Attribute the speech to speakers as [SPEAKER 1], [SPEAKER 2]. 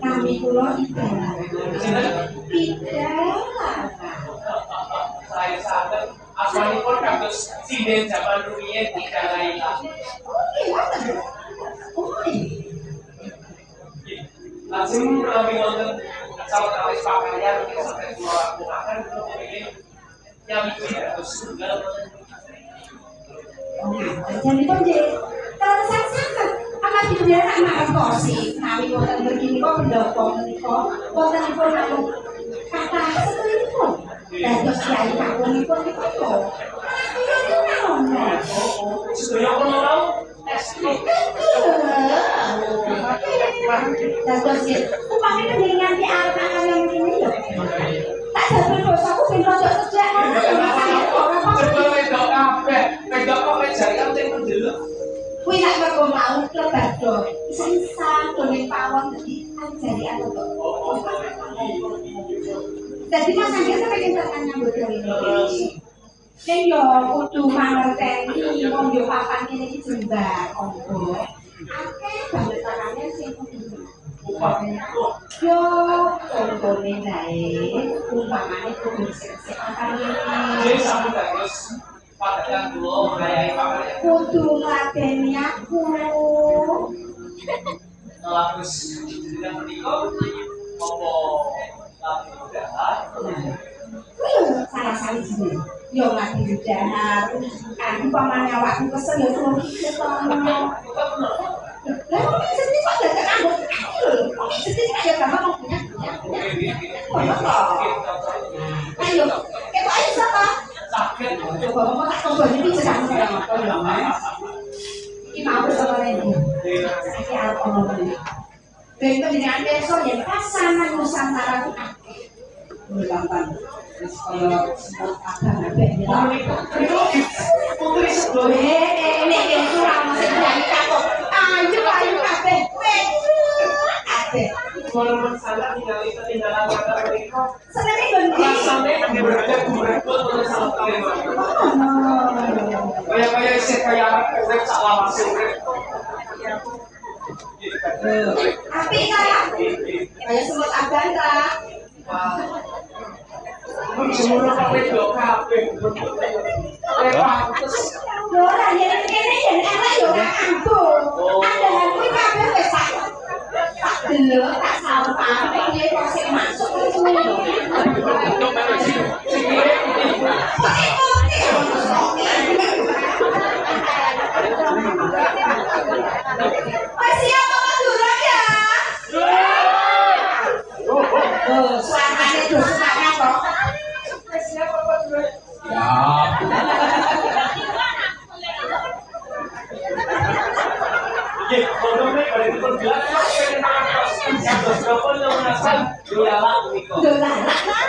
[SPEAKER 1] Kami pulau ibadah saya sadar asmanipun kados sinden zaman rumiyin tidak lain langsung kami wonten sawetawis pakaryan sampai kula lakukan kepengin nyami kados tunggal
[SPEAKER 2] jadi pun kalau sangat amat tidak anak kosi kami wonten begini kok pendopo menika wonten pun kata seperti itu dados kiai kakunipun niku
[SPEAKER 1] sedaya kula
[SPEAKER 2] dados upami dengan di arep kalian ini lho tak jabul dosaku ben rada sejak
[SPEAKER 1] wedok kabeh wedok kok jari penting ndelok
[SPEAKER 2] kuwi nek kok mau lebar do isa-isa dene pawon dadi ajari aku kok dadi mas angger pengen tekan nyambut ini ning yo kudu mangerteni wong yo papan kene iki jembar ombo akeh banget tanane sing kudu yo contohne dae umpamane kudu sik
[SPEAKER 1] jadi sampe terus padahal dulu gaya pakai
[SPEAKER 2] kudu ngateni aku
[SPEAKER 1] lapis tidak menikah apa lapis udahan
[SPEAKER 2] salah sali sini yo lapis udahan kan umpamane awakku kesel yo kudu ketemu lah sedih kok gak ngambut sedih kayak gampang punya ayo kita ayo siapa
[SPEAKER 1] sakit
[SPEAKER 2] coba ngomong tak coba ini sedang ini mau sama ini saya apa ngomong ini dari pendidikan besok ya pasangan Nusantara itu aktif gampang kalau sebut apa
[SPEAKER 1] putri sebelum
[SPEAKER 2] ini kurang masih berani takut ayo kabeh kabeh
[SPEAKER 1] walaupun salah ketinggalan kata mereka
[SPEAKER 2] senengnya ganti
[SPEAKER 1] rasanya berada berebut oleh salah kalimat kayak isi kayak urip salah masuk
[SPEAKER 2] api kan kayak semut agan tak
[SPEAKER 1] semua pakai dok kafe
[SPEAKER 2] Dora yang ini yang enak yo ampun ada kuwi kabeh wis tak delok tak sampah piye kok sing masuk kuwi siap apa durung ya? Oh, suaranya tuh semangat kok.
[SPEAKER 1] siap apa durung?
[SPEAKER 3] Ya.
[SPEAKER 1] Ekonomi pada itu bergerak, yang berapa yang menasal, dolar,
[SPEAKER 2] Dolar.